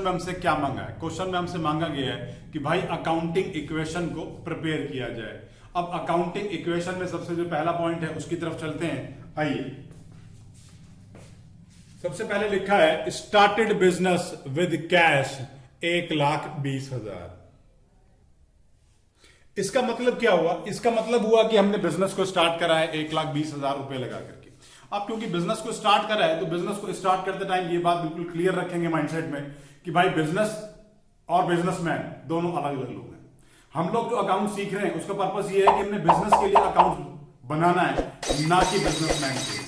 में हमसे क्या मांगा है? क्वेश्चन में हमसे मांगा गया है कि भाई अकाउंटिंग इक्वेशन को प्रिपेयर किया जाए। अब अकाउंटिंग इक्वेशन में सबसे जो पहला पॉइंट है उसकी तरफ चलते हैं। आइए, सबसे पहले लिखा है स्टार्टेड बिजनेस विद कैश 1,20,000। इसका मतलब क्या हुआ? इसका मतलब हुआ कि हमने बिजनेस को स्टार्ट करा है 1,20,000 रुपए लगा करके। अब क्योंकि बिजनेस को स्टार्ट करा है तो बिजनेस को स्टार्ट करते टाइम ये बात बिल्कुल क्लियर रखेंगे माइंडसेट में कि भाई बिजनेस और बिजनेसमैन दोनों अलग अलग लोग हैं। हम लोग जो अकाउंट सीख रहे हैं उसका पर्पस ये है कि हमने बिजनेस के लिए अकाउंट बनाना है, ना कि बिजनेसमैन के लिए।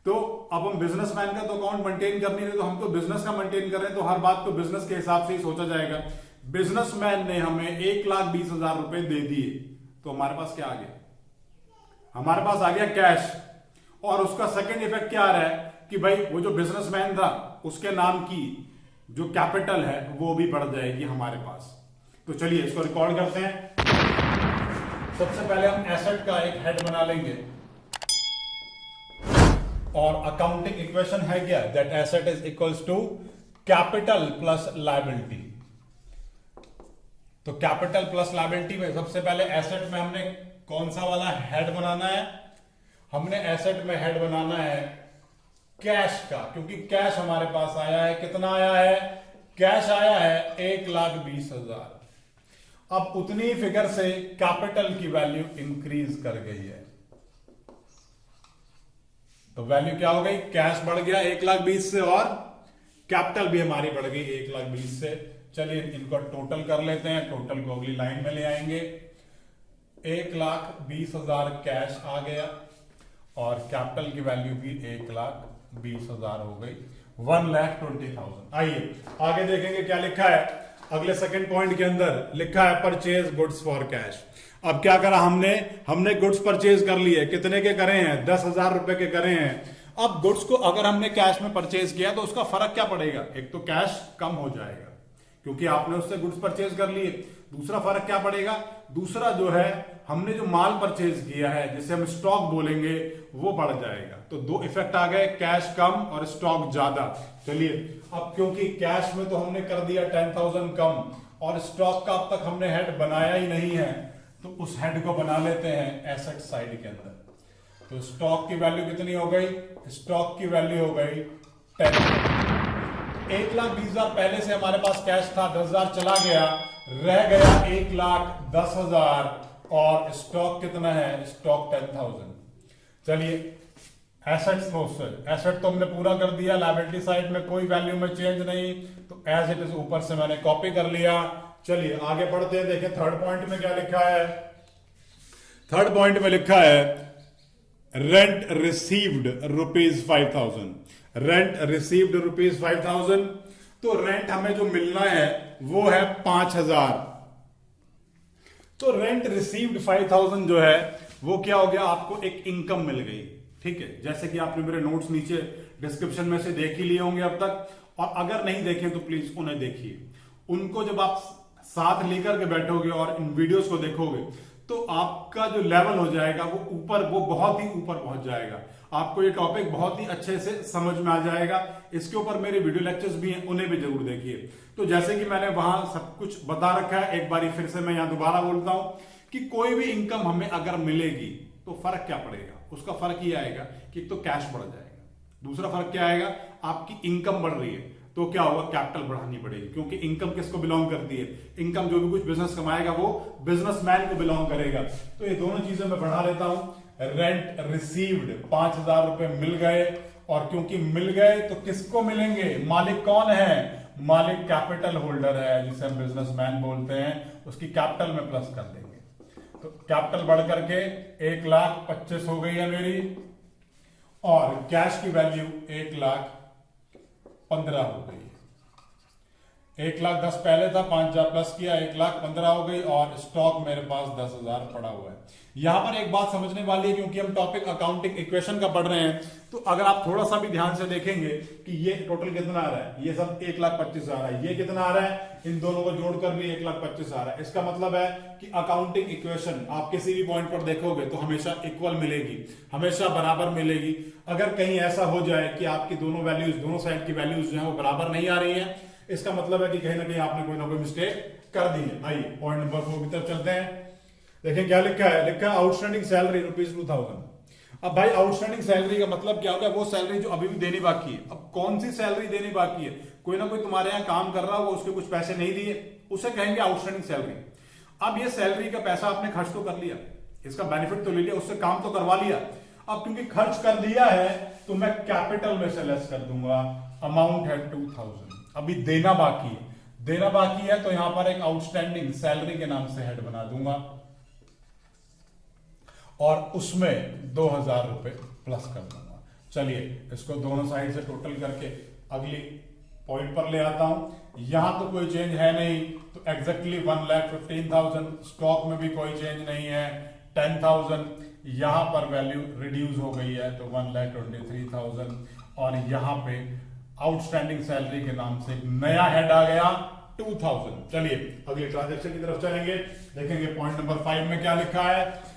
तो अब हम बिजनेसमैन का तो अकाउंट मेंटेन कर नहीं रहे, तो हम तो बिजनेस का मेंटेन कर रहे हैं, तो हर बात तो बिजनेस के हिसाब से ही सोचा जाएगा। बिजनेसमैन ने हमें 1,20,000 रुपए दे दिए, तो हमारे पास क्या आ गया? हमारे पास आ गया कैश। और उसका सेकंड इफेक्ट क्या आ रहा है कि भाई वो जो बिजनेसमैन था उसके नाम की जो कैपिटल है वो भी बढ़ जाएगी हमारे पास। तो चलिए इसको रिकॉर्ड करते हैं। सबसे पहले हम एसेट का एक हेड बना लेंगे और अकाउंटिंग इक्वेशन है क्या? That asset is equals to capital plus liability. तो कैपिटल प्लस लायबिलिटी में सबसे पहले एसेट में हमने कौन सा वाला हेड बनाना है? हमने एसेट में हेड बनाना है कैश का, क्योंकि कैश हमारे पास आया है। कितना आया है? कैश आया है 1,20,000। अब उतनी फिगर से कैपिटल की वैल्यू इंक्रीज कर गई है, तो वैल्यू क्या हो गई? कैश बढ़ गया 1,20,000 से और कैपिटल भी हमारी बढ़ गई 1,20,000 से। चलिए इनको टोटल कर लेते हैं, टोटल को अगली लाइन में ले आएंगे। 1,20,000 कैश आ गया और कैपिटल की वैल्यू भी 1,20,000 हो गई, 1,20,000। आइए आगे देखेंगे क्या लिखा है। अगले सेकंड पॉइंट के अंदर लिखा है परचेज गुड्स फॉर कैश। अब क्या करा हमने गुड्स परचेज कर लिए। कितने के करे हैं? 10,000 रुपए के करे हैं। अब गुड्स को अगर हमने कैश में परचेज किया तो उसका फर्क क्या पड़ेगा? एक तो कैश कम हो जाएगा क्योंकि आपने उससे गुड्स परचेज कर लिए। दूसरा फर्क क्या पड़ेगा? दूसरा जो है हमने जो माल परचेज किया है जिसे हम स्टॉक बोलेंगे वो बढ़ जाएगा। तो दो इफेक्ट आ गए, कैश कम और स्टॉक ज्यादा। चलिए अब क्योंकि कैश में तो हमने कर दिया 10,000 कम और स्टॉक का अब तक हमने हेड बनाया ही नहीं है, तो उस हेड को बना लेते हैं एसेट साइड के अंदर। तो स्टॉक की वैल्यू कितनी हो गई? स्टॉक की वैल्यू हो गई 10। 1,20,000 पहले से हमारे पास कैश था, 10,000 चला गया, रह गया 1,10,000 और स्टॉक कितना है? स्टॉक 10,000। चलिए एसेट तो हमने पूरा कर दिया, लायबिलिटी साइड में कोई वैल्यू में चेंज नहीं, तो एज इट इज ऊपर से मैंने कॉपी कर लिया। चलिए आगे बढ़ते हैं, देखें थर्ड पॉइंट में क्या लिखा है। थर्ड पॉइंट में लिखा है रेंट रिसीव्ड ₹5,000। Rent received ₹5,000। तो रेंट हमें जो मिलना है वो है 5,000। तो रेंट रिसीव्ड 5,000 जो है वो क्या हो गया? आपको एक इनकम मिल गई। ठीक है, जैसे कि आपने मेरे नोट्स नीचे डिस्क्रिप्शन में से देख ही लिए होंगे अब तक, और अगर नहीं देखे तो प्लीज उन्हें देखिए। उनको जब आप साथ लेकर के बैठोगे और इन वीडियोस को देखोगे तो आपका जो लेवल हो जाएगा वो बहुत ही ऊपर पहुंच जाएगा। आपको ये टॉपिक बहुत ही अच्छे से समझ में आ जाएगा। इसके ऊपर मेरे वीडियो लेक्चर्स भी हैं, उन्हें भी जरूर देखिए। तो जैसे कि मैंने वहां सब कुछ बता रखा है, एक बार फिर से मैं यहां दोबारा बोलता हूं कि कोई भी इनकम हमें अगर मिलेगी तो फर्क क्या पड़ेगा? उसका फर्क ये आएगा कि एक तो कैश बढ़ जाएगा, दूसरा फर्क क्या आएगा? आपकी इनकम बढ़ रही है तो क्या होगा? कैपिटल बढ़ानी पड़ेगी, क्योंकि इनकम किसको बिलोंग करती है? इनकम जो भी कुछ बिजनेस कमाएगा वो बिजनेसमैन को बिलोंग करेगा। तो ये दोनों चीजें मैं बढ़ा लेता हूं। रेंट रिसीव्ड 5,000 रुपए मिल गए, और क्योंकि मिल गए तो किसको मिलेंगे? मालिक कौन है? मालिक कैपिटल होल्डर है, जिसे हम बिजनेसमैन बोलते हैं। उसकी कैपिटल में प्लस कर देंगे, तो कैपिटल बढ़ करके 1,25,000 हो गई है मेरी, और कैश की वैल्यू 1,15,000 हो गई। 1,10,000 पहले था, 5,000 प्लस किया, 1,15,000 हो गई, और स्टॉक मेरे पास 10,000 पड़ा हुआ है। यहां पर एक बात समझने वाली है, क्योंकि हम टॉपिक अकाउंटिंग इक्वेशन का पढ़ रहे हैं, तो अगर आप थोड़ा सा भी ध्यान से देखेंगे कि ये टोटल कितना आ रहा है, ये सब 1,25,000 आ रहा है, ये कितना आ रहा है, इन दोनों को जोड़कर भी 1,25,000 आ रहा है। इसका मतलब है कि अकाउंटिंग इक्वेशन आप किसी भी पॉइंट पर देखोगे तो हमेशा इक्वल मिलेगी, हमेशा बराबर मिलेगी। अगर कहीं ऐसा हो जाए कि आपकी दोनों वैल्यूज, दोनों साइड की वैल्यूज जो है वो बराबर नहीं आ रही है, इसका मतलब है कि कहीं ना कहीं आपने कोई ना कोई मिस्टेक कर दी है। आइए पॉइंट नंबर 4 की तरफ चलते हैं। देखिए क्या लिखा है, लिखा है आउटस्टैंडिंग सैलरी ₹2000। अब भाई आउटस्टैंडिंग सैलरी का मतलब क्या होगा, वो सैलरी जो अभी भी देनी बाकी है। अब कौन सी सैलरी देनी बाकी है, कोई ना कोई तुम्हारे यहाँ काम कर रहा होगा, उसके कुछ पैसे नहीं दिए, उसे कहेंगे आउटस्टैंडिंग सैलरी। अब ये सैलरी का पैसा आपने खर्च तो कर लिया, इसका बेनिफिट तो ले लिया, उससे काम तो करवा लिया। अब क्योंकि खर्च कर दिया है तो मैं कैपिटल में से लेस कर दूंगा, अमाउंट है 2000, अभी देना बाकी है। देना बाकी है तो यहां पर एक आउटस्टैंडिंग सैलरी के नाम से हेड बना दूंगा और उसमें 2000 रुपए प्लस कर दूंगा। चलिए इसको दोनों साइड से टोटल करके अगली पॉइंट पर ले आता हूं। यहां तो कोई चेंज है नहीं, तो एग्जैक्टली 1,15,000। स्टॉक में भी कोई चेंज नहीं है, 10,000। यहां पर वैल्यू रिड्यूस हो गई है तो 1,23,000 और यहां पे आउटस्टैंडिंग सैलरी के नाम से एक नया हेड आ गया 2000। चलिए अगले ट्रांजैक्शन की तरफ चलेंगे, देखेंगे पॉइंट नंबर 5 में क्या लिखा है।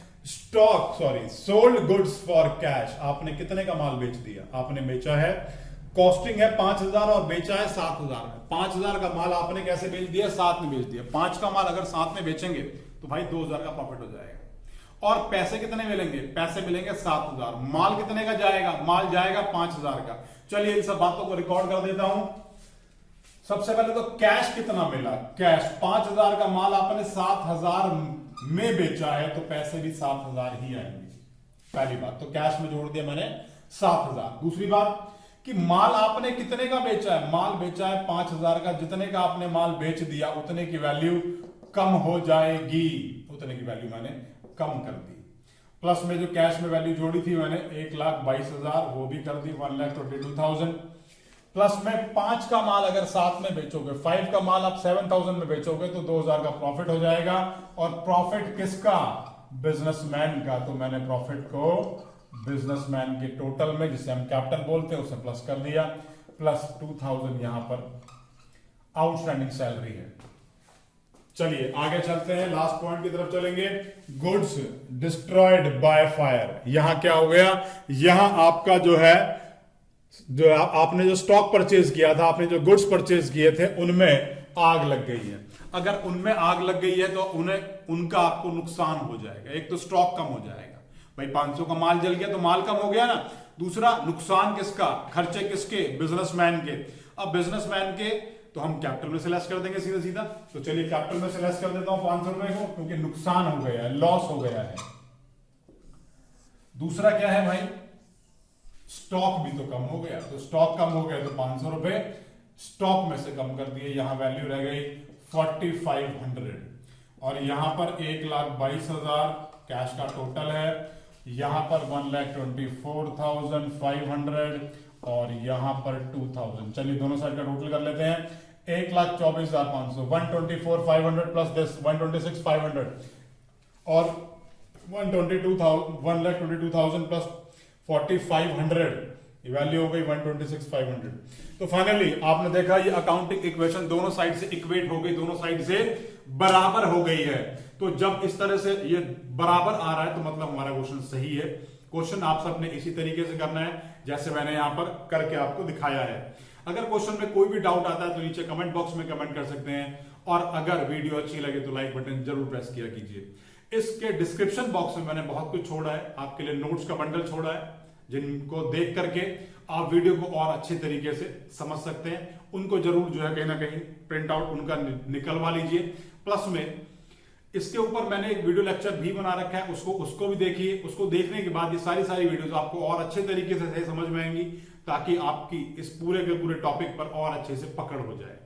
Sold goods for cash. आपने कितने का माल बेच दिया, आपने बेचा है, कॉस्टिंग है 5,000 और बेचा है 7,000 में। 5,000 का माल आपने कैसे बेच दिया, 7 में बेच दिया। 5 का माल अगर 7 में बेचेंगे तो भाई 2,000 का प्रॉफिट हो जाएगा। और पैसे कितने मिलेंगे, पैसे मिलेंगे 7,000। माल कितने का जाएगा, माल जाएगा 5,000 का। चलिए इन सब बातों को रिकॉर्ड कर देता हूं। सबसे पहले तो कैश कितना मिला, कैश 5,000 का माल आपने 7,000 में बेचा है तो पैसे भी 7,000 ही आएंगे। पहली बात तो कैश में जोड़ दिया मैंने 7,000। दूसरी बात कि माल आपने कितने का बेचा है, माल बेचा है 5,000 का। जितने का आपने माल बेच दिया उतने की वैल्यू कम हो जाएगी, उतने की वैल्यू मैंने कम कर दी। प्लस में जो कैश में वैल्यू जोड़ी थी मैंने 1,22,000, वो भी कर दी 1,22,000। प्लस में 5 का माल अगर 7 में बेचोगे, 5 का माल आप 7,000 में बेचोगे तो 2,000 का प्रॉफिट हो जाएगा। और प्रॉफिट किसका, बिजनेसमैन का। तो मैंने प्रॉफिट को बिजनेसमैन के टोटल में, जिसे हम कैपिटल बोलते हैं, उसे प्लस कर दिया। प्लस 2,000 यहां पर आउटस्टैंडिंग सैलरी है। चलिए आगे चलते हैं, लास्ट पॉइंट की तरफ चलेंगे। Goods destroyed by fire. यहां क्या हो गया, यहां आपका जो है, जो आपने जो स्टॉक परचेज किया था, आपने जो गुड्स परचेज किए थे, उनमें आग लग गई है। अगर उनमें आग लग गई है तो उनका आपको नुकसान हो जाएगा। एक तो स्टॉक कम हो जाएगा, भाई 500 का माल जल गया तो माल कम हो गया ना। दूसरा नुकसान किसका, खर्चे किसके, बिजनेसमैन के। अब बिजनेसमैन के तो हम कैपिटल में से लेस कर देंगे सीधा सीधा। तो चलिए कैपिटल में से लेस कर देता हूं 500 रुपए को, क्योंकि नुकसान हो गया है, लॉस हो गया है। दूसरा क्या है भाई, स्टॉक भी तो कम हो गया। तो स्टॉक कम हो गया तो 500 रुपए स्टॉक में से कम कर दिए, यहां वैल्यू रह गई 4,500। और यहां पर 1,22,000 कैश का टोटल है, यहां पर 1,24,500 और यहां पर 2,000। चलिए दोनों साइड का टोटल कर लेते हैं। 1,24,500, 1,24,500 प्लस दिस 1,26,500 और 1,22,000 प्लस 4,500, वैल्यू हो गई 1,26,500। तो फाइनली आपने देखा ये अकाउंटिंग इक्वेशन दोनों साइड से इक्वेट हो गई, दोनों साइड से बराबर हो गई है। तो जब इस तरह से ये बराबर आ रहा है तो मतलब हमारा क्वेश्चन सही है। क्वेश्चन आप सबने इसी तरीके से करना है जैसे मैंने यहां पर करके आपको दिखाया है। अगर क्वेश्चन में कोई भी डाउट आता है तो नीचे कमेंट बॉक्स में कमेंट कर सकते हैं, और अगर वीडियो अच्छी लगे तो लाइक बटन जरूर प्रेस किया कीजिए। इसके डिस्क्रिप्शन बॉक्स में मैंने बहुत कुछ छोड़ा है, आपके लिए नोट्स का बंडल छोड़ा है, जिनको देख करके आप वीडियो को और अच्छे तरीके से समझ सकते हैं। उनको जरूर जो है कहीं ना कहीं प्रिंट आउट उनका निकलवा लीजिए। प्लस में इसके ऊपर मैंने एक वीडियो लेक्चर भी बना रखा है, उसको भी देखिए। उसको देखने के बाद ये सारी वीडियोस आपको और अच्छे तरीके से समझ में आएंगी, ताकि आपकी इस पूरे के पूरे टॉपिक पर और अच्छे से पकड़ हो जाए।